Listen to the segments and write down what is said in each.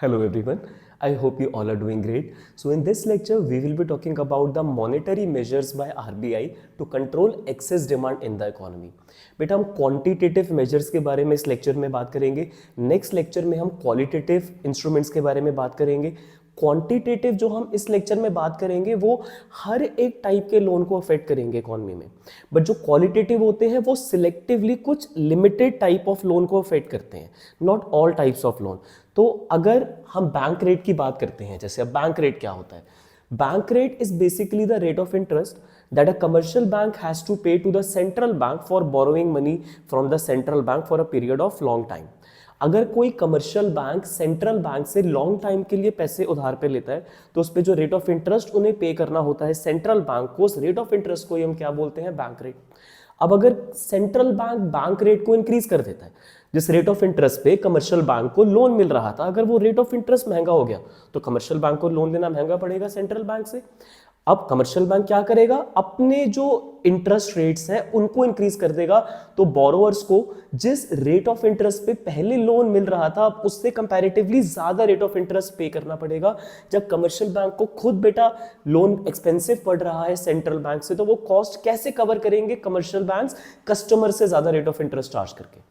Hello everyone, I hope you all are doing great. So in this lecture we will be talking about the monetary measures by RBI to control excess demand in the economy. बेटा हम quantitative measures के बारे में इस lecture में बात करेंगे. Next lecture में हम क्वालिटेटिव इंस्ट्रूमेंट्स के बारे में बात करेंगे. क्वांटिटेटिव जो हम इस लेक्चर में बात करेंगे वो हर एक टाइप के लोन को अफेक्ट करेंगे इकोनॉमी में, बट जो क्वालिटेटिव होते हैं वो सिलेक्टिवली कुछ लिमिटेड टाइप ऑफ लोन को अफेक्ट करते हैं, not all types of loan. तो अगर हम बैंक रेट की बात करते हैं, जैसे अब बैंक रेट क्या होता है? Bank rate is basically the rate of interest that a commercial bank has to pay to the central bank for borrowing money from the central bank for a period of long time. अगर कोई commercial bank central bank से long time के लिए पैसे उधार पे लेता है तो उस पे जो रेट ऑफ इंटरेस्ट उन्हें पे करना होता है सेंट्रल बैंक को, उस रेट ऑफ इंटरेस्ट को ही हम क्या बोलते हैं? Bank rate. अब अगर सेंट्रल बैंक रेट को इंक्रीज कर देता है, जिस रेट ऑफ इंटरेस्ट पे कमर्शियल बैंक को लोन मिल रहा था, अगर वो रेट ऑफ इंटरेस्ट महंगा हो गया तो कमर्शियल बैंक को लोन लेना महंगा पड़ेगा सेंट्रल बैंक से. अब कमर्शियल बैंक क्या करेगा? अपने जो इंटरेस्ट रेट्स हैं उनको इंक्रीज कर देगा. तो बोरोवर्स को जिस रेट ऑफ इंटरेस्ट पे पहले लोन मिल रहा था उससे कंपैरेटिवली ज्यादा रेट ऑफ इंटरेस्ट पे करना पड़ेगा. जब कमर्शियल बैंक को खुद बेटा लोन एक्सपेंसिव पड़ रहा है सेंट्रल बैंक से, तो वो कॉस्ट कैसे कवर करेंगे कमर्शियल बैंक्स? कस्टमर से ज्यादा रेट ऑफ इंटरेस्ट चार्ज करके.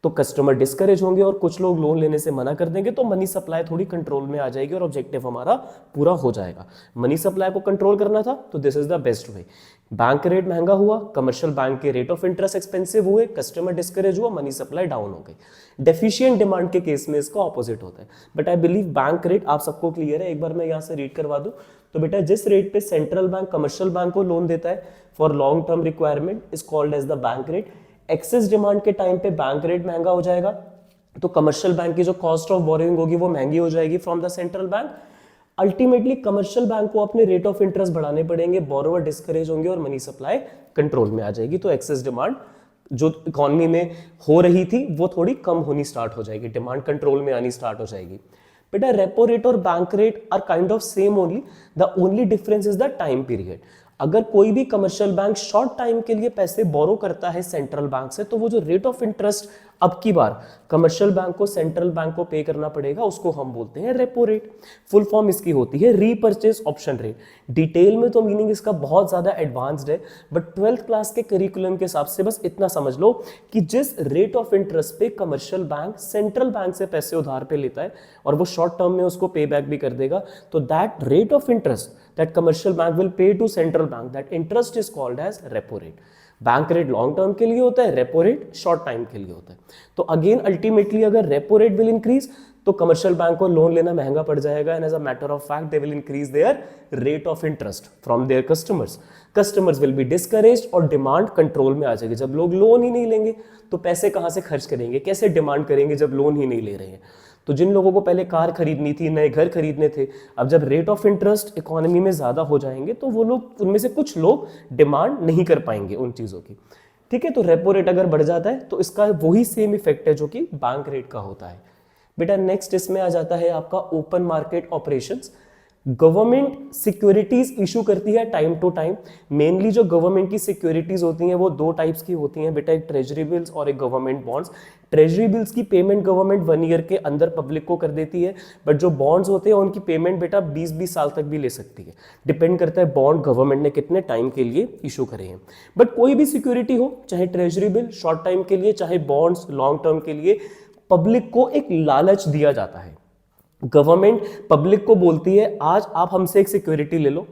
तो कस्टमर डिस्करेज होंगे और कुछ लोग लोन लेने से मना कर देंगे, तो मनी सप्लाई थोड़ी कंट्रोल में आ जाएगी और ऑब्जेक्टिव हमारा पूरा हो जाएगा. मनी सप्लाई को कंट्रोल करना था तो this is the best way. Bank rate महंगा हुआ, कमर्शियल बैंक के रेट ऑफ इंटरेस्ट एक्सपेंसिव हुए, कस्टमर डिस्करेज हुआ, मनी सप्लाई डाउन हो गई. डेफिशिएंट डिमांड के केस में इसका ऑपोजिट होता है. But I believe bank rate आप सबको क्लियर है. एक बार मैं यहाँ से रीड करवा दूं तो बेटा जिस रेट पे सेंट्रल बैंक कमर्शियल बैंक को लोन देता है for long term requirement is called as the bank rate. Excess demand के टाइम पे बैंक रेट महंगा हो जाएगा तो कमर्शियल बैंक की जो कॉस्ट ऑफ बोरोइंग होगी वो महंगी हो जाएगी from the central bank. Ultimately commercial bank को अपने रेट ऑफ इंटरेस्ट बढ़ाने पड़ेंगे, बोरोवर डिस्करेज होंगे और मनी सप्लाई कंट्रोल में आ जाएगी. तो एक्सेस डिमांड जो इकोनॉमी में हो रही थी वो थोड़ी कम होनी स्टार्ट हो जाएगी, डिमांड कंट्रोल में आनी स्टार्ट हो जाएगी. बेटा रेपो रेट और bank rate are kind of same only, the only difference is the time period. अगर कोई भी कमर्शियल बैंक शॉर्ट टाइम के लिए पैसे बोरो करता है सेंट्रल बैंक से, तो वो जो रेट ऑफ इंटरेस्ट अब की बार कमर्शियल बैंक को सेंट्रल बैंक को पे करना पड़ेगा उसको हम बोलते हैं रेपो रेट. फुल फॉर्म इसकी होती है रीपर्चेज ऑप्शन रेट. डिटेल में तो मीनिंग इसका बहुत ज्यादा एडवांस्ड है, बट 12th क्लास के करिकुलम के हिसाब से बस इतना समझ लो कि जिस रेट ऑफ इंटरेस्ट पे कमर्शियल बैंक सेंट्रल बैंक से पैसे उधार पे लेता है और वो शॉर्ट टर्म में उसको पे बैक भी कर देगा, तो that rate of interest that commercial bank will pay to central bank, that interest is called as repo rate. Bank rate long term के लिए होता है, रेपो रेट शॉर्ट टाइम के लिए होता है. तो अगेन अल्टीमेटली अगर रेपो रेट विल इंक्रीज तो कमर्शियल बैंक को लोन लेना महंगा पड़ जाएगा and as a matter of fact they will increase their rate of interest from their customers. Customers will be discouraged और डिमांड कंट्रोल में आ जाएगी. जब लोग लोन ही नहीं लेंगे तो पैसे कहां से खर्च करेंगे, कैसे डिमांड करेंगे जब लोन ही नहीं ले रहे हैं? तो जिन लोगों को पहले कार खरीदनी थी, नए घर खरीदने थे, अब जब रेट ऑफ इंटरेस्ट इकोनॉमी में ज्यादा हो जाएंगे तो वो लोग, उनमें से कुछ लोग डिमांड नहीं कर पाएंगे उन चीजों की. ठीक है, तो रेपो रेट अगर बढ़ जाता है तो इसका वही सेम इफेक्ट है जो कि बैंक रेट का होता है. बेटा नेक्स्ट इसमें आ जाता है आपका open market operations. Government securities issue करती है टाइम टू टाइम. मेनली जो गवर्नमेंट की सिक्योरिटीज होती हैं वो दो टाइप्स की होती हैं बेटा, एक ट्रेजरी बिल्स और एक गवर्नमेंट बॉन्ड्स. ट्रेजरी बिल्स की पेमेंट गवर्नमेंट 1 ईयर के अंदर पब्लिक को कर देती है, बट जो बॉन्ड्स होते हैं उनकी पेमेंट बेटा 20-20 साल तक भी ले सकती है. डिपेंड करता है बॉन्ड गवर्नमेंट ने कितने टाइम के लिए इशू करे हैं. बट कोई भी सिक्योरिटी हो, चाहे ट्रेजरी बिल शॉर्ट टाइम के लिए, चाहे बॉन्ड्स लॉन्ग टर्म के लिए, पब्लिक को एक लालच दिया जाता है. गवर्नमेंट पब्लिक को बोलती है आज आप हमसे एक सिक्योरिटी ले लो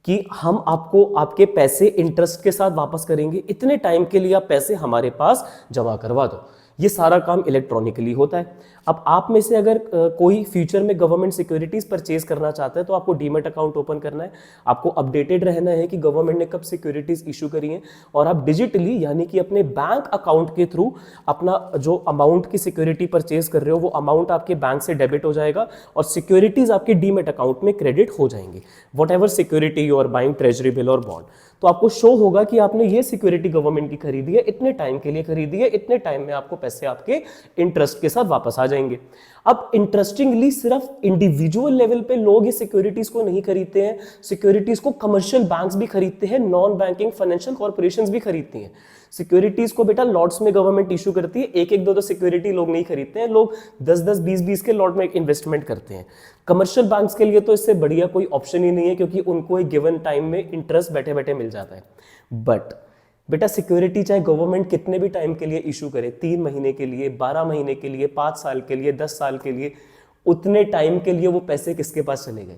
कि हम आपको आपके पैसे इंटरेस्ट के साथ वापस करेंगे, इतने टाइम के लिए आप पैसे हमारे पास जमा करवा दो. ये सारा काम इलेक्ट्रॉनिकली होता है. अब आप में से अगर कोई फ्यूचर में गवर्नमेंट सिक्योरिटीज परचेज करना चाहता है तो आपको डीमैट अकाउंट ओपन करना है, आपको अपडेटेड रहना है कि गवर्नमेंट ने कब सिक्योरिटीज इशू करी हैं, और आप डिजिटली यानी कि अपने बैंक अकाउंट के थ्रू अपना जो अमाउंट की सिक्योरिटी परचेज कर रहे हो वो अमाउंट आपके बैंक से डेबिट हो जाएगा और सिक्योरिटीज आपके डीमैट अकाउंट में क्रेडिट हो जाएंगी. Whatever security you are buying, treasury bill और बॉन्ड, तो आपको शो होगा कि आपने ये सिक्योरिटी गवर्नमेंट की खरीदी है, इतने टाइम के लिए खरीदी है, इतने टाइम में आपको पैसे आपके इंटरेस्ट के साथ वापस आ जाएंगे. अब इंटरेस्टिंगली सिर्फ इंडिविजुअल लेवल पे लोग ये सिक्योरिटीज को नहीं खरीदते हैं, सिक्योरिटीज को कमर्शियल बैंक्स भी खरीदते हैं, नॉन बैंकिंग फाइनेंशियल कॉर्पोरेशंस भी खरीदती हैं। सिक्योरिटीज को बेटा लॉट्स में गवर्नमेंट इशू करती है, एक एक दो दो सिक्योरिटी लोग नहीं खरीदते हैं, लोग 10-10 20-20 के लॉट में इन्वेस्टमेंट करते हैं। कमर्शियल बैंक्स के लिए तो इससे बढ़िया कोई ऑप्शन ही नहीं है, क्योंकि उनको एक गिवन टाइम में इंटरेस्ट बैठे बैठे मिल जाता है। बट बेटा सिक्योरिटी चाहे गवर्नमेंट कितने भी टाइम के लिए इशू करे, 3 महीने के लिए, 12 महीने के लिए, 5 साल के लिए, 10 साल के लिए, उतने टाइम के लिए वो पैसे किसके पास चले गए?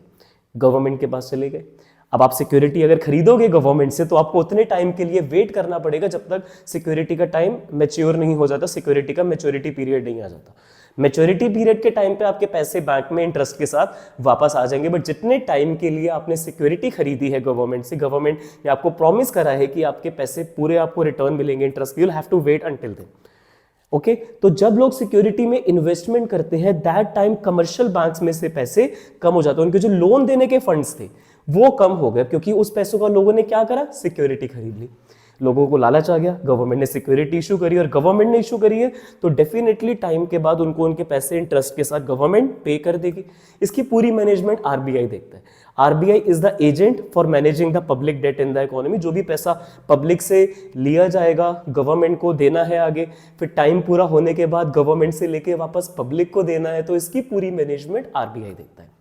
गवर्नमेंट के पास चले गए। अब आप सिक्योरिटी अगर खरीदोगे गवर्नमेंट से तो आपको उतने टाइम के लिए वेट करना पड़ेगा जब तक सिक्योरिटी का टाइम मैच्योर नहीं हो जाता, सिक्योरिटी का मैच्योरिटी पीरियड नहीं आ जाता। मैच्योरिटी पीरियड के टाइम पे आपके पैसे बैंक में इंटरेस्ट के साथ वापस आ जाएंगे, बट जितने टाइम के लिए आपने सिक्योरिटी खरीदी है गवर्नमेंट से, गवर्नमेंट ने आपको प्रॉमिस करा है कि आपके पैसे पूरे आपको रिटर्न मिलेंगे interest, you will have to wait until then. Okay, तो जब लोग सिक्योरिटी में इन्वेस्टमेंट करते हैं दैट टाइम कमर्शियल बैंक्स में से पैसे कम हो जाते हैं, उनके जो लोन देने के फंड्स थे वो कम हो गए, क्योंकि उस पैसों का लोगों ने क्या करा? सिक्योरिटी खरीद ली। लोगों को लालच आ गया, गवर्नमेंट ने सिक्योरिटी इशू करी, और गवर्नमेंट ने इशू करी है तो डेफिनेटली टाइम के बाद उनको उनके पैसे इंटरेस्ट के साथ गवर्नमेंट पे कर देगी। इसकी पूरी मैनेजमेंट आरबीआई देखता है। RBI is the agent for managing the public debt in the economy. जो भी पैसा पब्लिक से लिया जाएगा गवर्नमेंट को देना है आगे, फिर टाइम पूरा होने के बाद गवर्नमेंट से लेके वापस पब्लिक को देना है, तो इसकी पूरी मैनेजमेंट आरबीआई देखता है।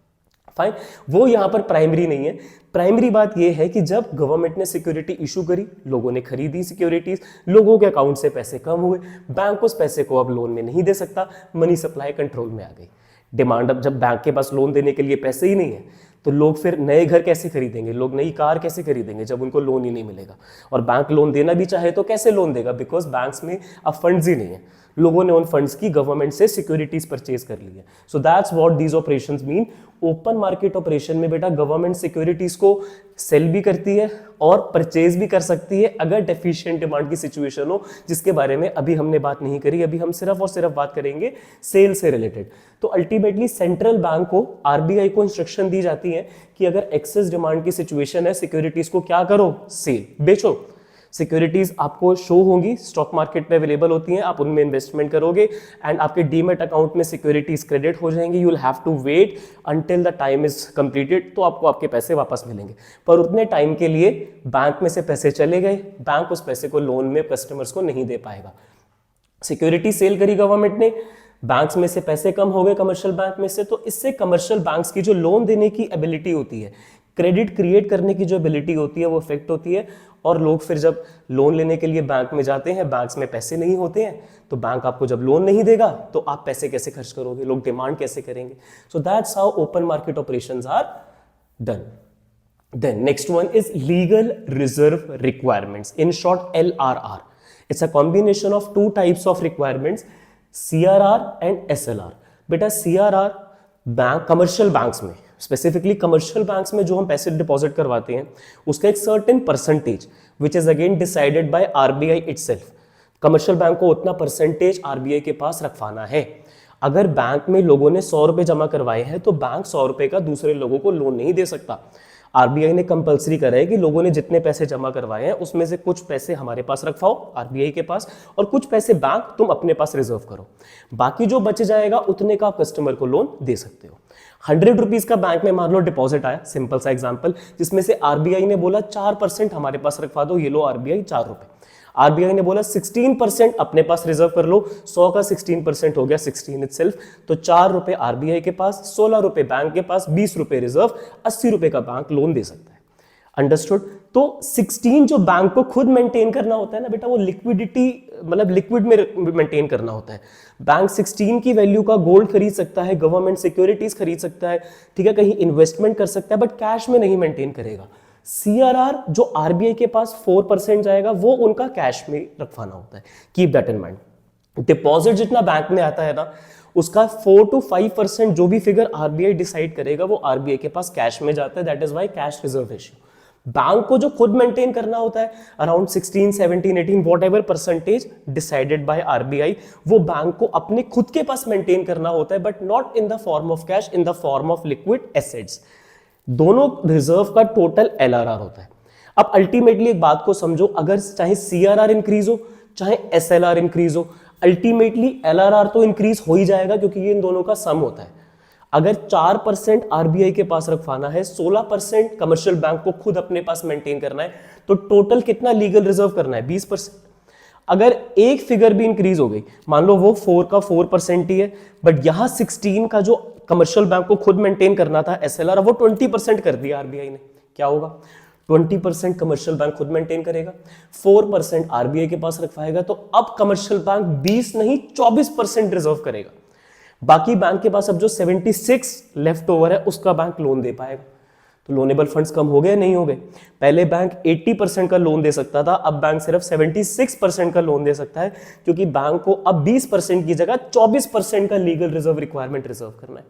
फाइन, वो यहां पर प्राइमरी नहीं है। प्राइमरी बात यह है कि जब गवर्नमेंट ने सिक्योरिटी इशू करी, लोगों ने खरीदी सिक्योरिटीज, लोगों के अकाउंट से पैसे कम हुए, बैंक उस पैसे को अब लोन में नहीं दे सकता, मनी सप्लाई कंट्रोल में आ गई। डिमांड, अब जब बैंक के पास लोन देने के लिए पैसे ही नहीं है तो लोग फिर नए घर कैसे खरीदेंगे, लोग नई कार कैसे खरीदेंगे जब उनको लोन ही नहीं मिलेगा? और बैंक लोन देना भी चाहे तो कैसे लोन देगा? बिकॉज बैंक्स में अब फंड्स ही नहीं है। लोगों ने उन फंड्स की गवर्नमेंट से सिक्योरिटीज परचेज कर ली है। So that's what these operations mean. Open market operation में बेटा गवर्नमेंट सिक्योरिटीज को सेल भी करती है और परचेज भी कर सकती है अगर डेफिशिएंट डिमांड की सिचुएशन हो, जिसके बारे में अभी हमने बात नहीं करी। अभी हम सिर्फ और सिर्फ बात करेंगे सेल से रिलेटेड। तो अल्टीमेटली सेंट्रल बैंक को, आरबीआई को इंस्ट्रक्शन दी जाती है कि अगर एक्सेस डिमांड की सिचुएशन है, सिक्योरिटीज को क्या करो? सेल, बेचो। सिक्योरिटीज आपको शो होंगी, स्टॉक मार्केट पे अवेलेबल होती हैं, आप उनमें इन्वेस्टमेंट करोगे एंड आपके डीमेट अकाउंट में सिक्योरिटीज क्रेडिट हो जाएंगी। You will have to wait until the time is completed, तो आपको आपके पैसे वापस मिलेंगे। पर उतने टाइम के लिए बैंक में से पैसे चले गए, बैंक उस पैसे को लोन में कस्टमर्स को नहीं दे पाएगा। सिक्योरिटी सेल करी गवर्नमेंट ने, बैंक्स में से पैसे कम हो गए कमर्शियल बैंक में से, तो इससे कमर्शियल बैंक्स की जो लोन देने की एबिलिटी होती है, क्रेडिट क्रिएट करने की जो एबिलिटी होती है वो इफेक्ट होती है। और लोग फिर जब लोन लेने के लिए बैंक में जाते हैं, बैंक्स में पैसे नहीं होते हैं, तो बैंक आपको जब लोन नहीं देगा तो आप पैसे कैसे खर्च करोगे, लोग डिमांड कैसे करेंगे? So that's how open market operations are done. Then next one is legal reserve requirements, in short LRR. It's a combination of two types of requirements, CRR and SLR. बेटा CRR बैंक, कमर्शियल बैंक्स में, specifically commercial banks में जो हम पैसे deposit करवाते हैं उसका एक certain percentage which is again decided by RBI itself. Commercial bank को उतना परसेंटेज आरबीआई के पास रखवाना है। अगर बैंक में लोगों ने 100 रुपए जमा करवाए हैं तो बैंक 100 रुपए का दूसरे लोगों को लोन नहीं दे सकता। आरबीआई ने कंपलसरी करा है कि लोगों ने जितने पैसे जमा करवाए हैं उसमें से कुछ पैसे हमारे पास रखवाओ आरबीआई के पास, और कुछ पैसे बैंक तुम अपने पास रिजर्व करो, बाकी जो बच जाएगा उतने का आप कस्टमर को लोन दे सकते हो। 100 रुपीज का बैंक में मान लो डिपॉजिट आया, सिंपल सा एग्जांपल, जिसमें से आरबीआई ने बोला 4% हमारे पास रखवा दो, ये लो आरबीआई 4 रुपए। आरबीआई ने बोला 16% अपने पास रिजर्व कर लो, 100 का 16% हो गया 16 इटसेल्फ, तो 4 रुपए आरबीआई के पास, 16 रुपए बैंक के पास, 20 रुपए रिजर्व, 80 रुपए का बैंक लोन दे सकता है। अंडरस्टूड? तो 16 जो बैंक को खुद मेंटेन करना होता है ना बेटा, वो लिक्विडिटी, मतलब लिक्विड में मेंटेन करना होता है। बैंक 16 की वैल्यू का गोल्ड खरीद सकता है, गवर्नमेंट सिक्योरिटीज खरीद सकता है, ठीक है, कहीं इन्वेस्टमेंट कर सकता है, बट कैश में नहीं मेंटेन करेगा। सीआरआर जो आरबीआई के पास 4% जाएगा वो उनका कैश में रखवाना होता है। Keep that in mind. Deposit जितना बैंक में आता है ना, उसका 4 to 5% जो भी फिगर आरबीआई डिसाइड करेगा वो आरबीआई के पास कैश में जाता है। That is why cash reserve ratio. Bank को जो खुद मेंटेन करना होता है around 16, 17, 18 whatever percentage decided by RBI, वो बैंक को अपने खुद के पास मेंटेन करना होता है, but not in the form of cash, in the form of liquid assets. दोनों रिजर्व का टोटल एलआरआर होता है। अब अल्टीमेटली एक बात को समझो, अगर चाहे सीआरआर इंक्रीज हो चाहे एसएलआर इंक्रीज हो, अल्टीमेटली LRR तो इंक्रीज हो ही जाएगा क्योंकि ये इन दोनों का सम होता है। अगर 4% आरबीआई के पास रखवाना है, 16% कमर्शियल बैंक को खुद अपने पास मेंटेन करना है, तो टोटल कितना लीगल रिजर्व करना है? 20%। अगर एक फिगर भी इंक्रीज हो गई, मान लो वो 4 का 4% ही है, बट यहां 16 का जो कमर्शियल बैंक को खुद मेंटेन करना था SLR, वो 20% कर दिया आरबीआई ने, क्या होगा? 20% कमर्शियल बैंक खुद मेंटेन करेगा, 4% आरबीआई के पास रखवाएगा, तो अब कमर्शियल बैंक 20 नहीं 24% रिजर्व करेगा। बाकी बैंक के पास अब जो 76 लेफ्ट ओवर है उसका बैंक लोन दे पाएगा। तो लोनेबल फंड्स कम हो गए, नहीं हो गए? पहले बैंक 80% का लोन दे सकता था, अब बैंक सिर्फ 76% का लोन दे सकता है, क्योंकि बैंक को अब 20% की जगह 24% का लीगल रिजर्व रिक्वायरमेंट रिजर्व करना है।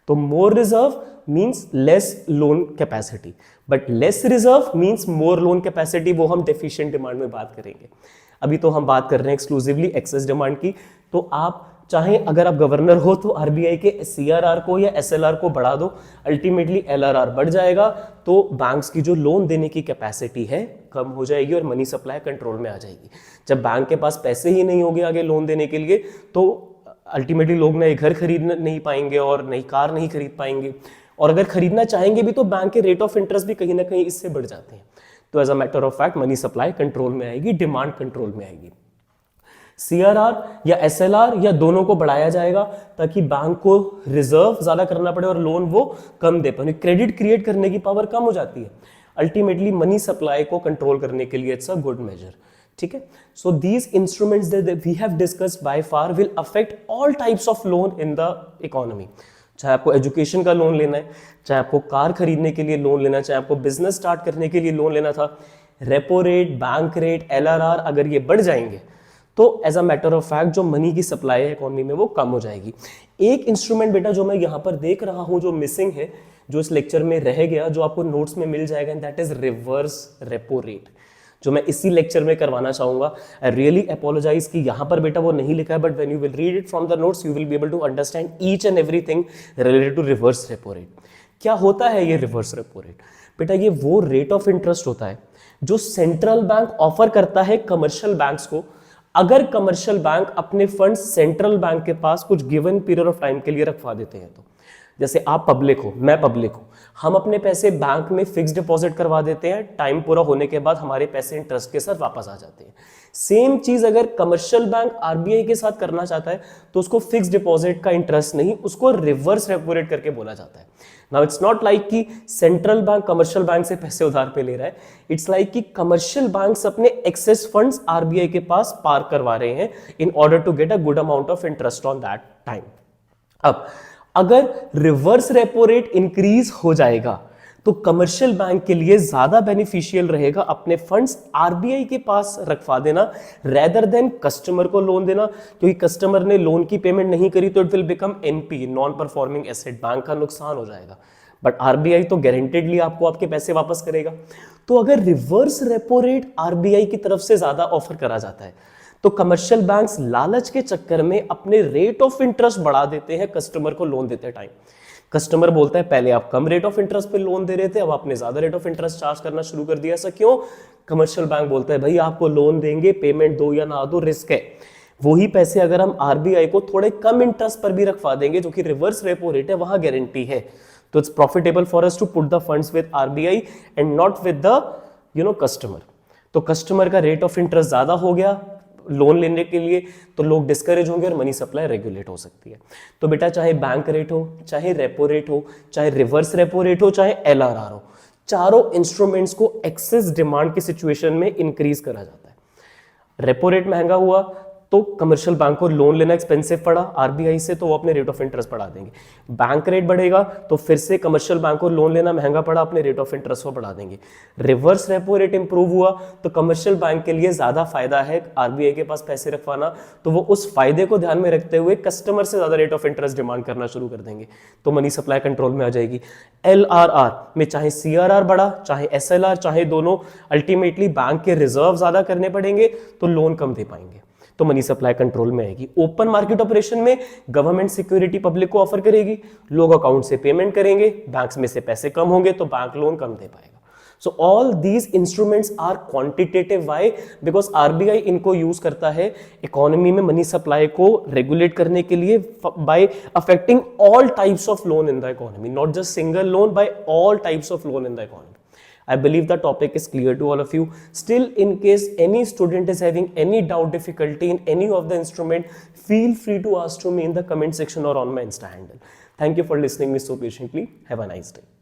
तो more reserve means less loan capacity, but less reserve means more loan capacity, वो हम डेफिशिएंट डिमांड में बात करेंगे। अभी तो हम बात कर रहे हैं एक्सक्लूसिवली एक्सेस डिमांड की। तो आप चाहे अगर आप गवर्नर हो तो आरबीआई के सीआरआर को या एसएलआर को बढ़ा दो, अल्टीमेटली एलआरआर बढ़ जाएगा, तो बैंक्स की जो लोन देने की कैपेसिटी है कम हो जाएगी और मनी सप्लाई कंट्रोल में आ जाएगी। जब बैंक के पास पैसे ही नहीं होंगे आगे लोन देने के लिए, तो अल्टीमेटली लोग नए घर खरीद नहीं पाएंगे और नई कार नहीं खरीद पाएंगे, और अगर खरीदना चाहेंगे भी तो बैंक के रेट ऑफ इंटरेस्ट भी कहीं ना कहीं इससे बढ़ जाते हैं। तो as a matter of fact money supply control में आएगी, डिमांड कंट्रोल में आएगी। सीआरआर या एसएलआर या दोनों को बढ़ाया जाएगा ताकि बैंक को रिजर्व ज्यादा करना पड़े और लोन वो कम दे पाए। क्रेडिट क्रिएट करने की पावर कम हो जाती है, अल्टीमेटली मनी सप्लाई को कंट्रोल करने के लिए इट्स अ गुड मेजर। ठीक है, so these instruments that we have discussed by far will affect all types of loan in the economy. चाहे आपको एजुकेशन का लोन लेना है, चाहे आपको कार खरीदने के लिए लोन लेना है, चाहे आपको बिजनेस स्टार्ट करने के लिए लोन लेना था, repo rate, bank rate, LRR अगर ये बढ़ जाएंगे तो as a matter of fact जो मनी की सप्लाई है इकोनॉमी में वो कम हो जाएगी। एक इंस्ट्रूमेंट बेटा जो मैं यहाँ पर देख रहा हूँ जो मिसिंग है, जो इस लेक्चर में रह गया, जो आपको नोट्स में मिल जाएगा, that is reverse repo rate, जो मैं इसी लेक्चर में करवाना चाहूंगा। आई रियली अपोलोजाइज कि यहाँ पर बेटा वो नहीं लिखा है, but when you will read it from the notes you will be able to understand each and everything related to reverse repo rate. क्या होता है ये रिवर्स रेपो रेट? बेटा ये वो रेट ऑफ इंटरेस्ट होता है जो सेंट्रल बैंक ऑफर करता है कमर्शियल बैंक्स को, अगर कमर्शियल बैंक अपने फंड सेंट्रल बैंक के पास कुछ गिवन पीरियड ऑफ टाइम के लिए रखवा देते हैं। तो जैसे आप पब्लिक हो, मैं पब्लिक हूं, हम अपने पैसे बैंक में फिक्स डिपॉजिट करवा देते हैं, टाइम पूरा होने के बाद हमारे पैसे इंटरेस्ट के साथ वापस आ जाते हैं। सेम चीज अगर कमर्शियल बैंक आरबीआई के साथ करना चाहता है तो उसको फिक्स डिपॉजिट का इंटरेस्ट नहीं, उसको रिवर्स रेपो रेट करके बोला जाता है। नाउ इट्स नॉट लाइक कि सेंट्रल बैंक कमर्शियल बैंक से पैसे उधार पे ले रहा है, इट्स लाइक कि कमर्शियल बैंक्स अपने एक्सेस फंड्स आरबीआई के पास पार्क करवा रहे हैं in order to get a good amount of interest on that time. अब अगर रिवर्स रेपो रेट इंक्रीज हो जाएगा तो कमर्शियल बैंक के लिए ज्यादा बेनिफिशियल रहेगा अपने फंड्स आरबीआई के पास रखवा देना रेदर देन कस्टमर को लोन देना, क्योंकि कस्टमर ने लोन की पेमेंट नहीं करी तो it will become NP, non performing asset, bank का नुकसान हो जाएगा, बट आरबीआई तो गारंटेडली आपको आपके पैसे वापस करेगा। तो अगर रिवर्स रेपो रेट आरबीआई की तरफ से ज्यादा ऑफर करा जाता है तो कमर्शियल बैंक्स लालच के चक्कर में अपने रेट ऑफ इंटरेस्ट बढ़ा देते हैं कस्टमर को लोन देते टाइम। कस्टमर बोलता है पहले आप कम रेट ऑफ इंटरेस्ट पे लोन दे रहे थे, अब आपने ज्यादा रेट ऑफ इंटरेस्ट चार्ज करना शुरू कर दिया। ऐसा क्यों? कमर्शियल बैंक बोलता है भाई आपको लोन देंगे, पेमेंट दो या ना दो, रिस्क है। वही पैसे अगर हम आरबीआई को थोड़े कम इंटरेस्ट पर भी रखवा देंगे जो कि रिवर्स रेपो रेट है, वहां गारंटी है। तो it's profitable for us to put the funds with RBI and not with the customer. तो कस्टमर का रेट ऑफ इंटरेस्ट ज्यादा हो गया लोन लेने के लिए तो लोग डिस्करेज होंगे और मनी सप्लाई रेगुलेट हो सकती है। तो बेटा चाहे बैंक रेट हो, चाहे रेपो रेट हो, चाहे रिवर्स रेपो रेट हो, चाहे एलआरआर हो, चारों इंस्ट्रूमेंट्स को एक्सेस डिमांड की सिचुएशन में इंक्रीज करा जाता है। रेपो रेट महंगा हुआ तो कमर्शियल बैंक को लोन लेना एक्सपेंसिव पड़ा आरबीआई से, तो वो अपने रेट ऑफ इंटरेस्ट बढ़ा देंगे। बैंक रेट बढ़ेगा तो फिर से कमर्शियल बैंक को लोन लेना महंगा पड़ा, अपने रेट ऑफ इंटरेस्ट को बढ़ा देंगे। रिवर्स रेपो रेट इंप्रूव हुआ तो कमर्शियल बैंक के लिए ज्यादा फायदा है आरबीआई के पास पैसे रखवाना, तो वो उस फायदे को ध्यान में रखते हुए कस्टमर से ज्यादा रेट ऑफ इंटरेस्ट डिमांड करना शुरू कर देंगे, तो मनी सप्लाई कंट्रोल में आ जाएगी। एलआरआर में चाहे सीआरआर बढ़ा, चाहे एसएलआर, चाहे दोनों, अल्टीमेटली बैंक के रिजर्व ज्यादा करने पड़ेंगे तो लोन कम दे पाएंगे, तो मनी सप्लाई कंट्रोल में आएगी। ओपन मार्केट ऑपरेशन में गवर्नमेंट सिक्योरिटी पब्लिक को ऑफर करेगी, लोग अकाउंट से पेमेंट करेंगे, बैंक्स में से पैसे कम होंगे तो बैंक लोन कम दे पाएगा। So all these instruments are quantitative. Why? Because RBI इनको यूज करता है इकोनॉमी में मनी सप्लाई को रेगुलेट करने के लिए by affecting all types of loan in the economy, not just single loan, by all types of loan in the economy. I believe the topic is clear to all of you. Still, in case any student is having any doubt, difficulty in any of the instrument, feel free to ask to me in the comment section or on my Insta handle. Thank you for listening me so patiently. Have a nice day.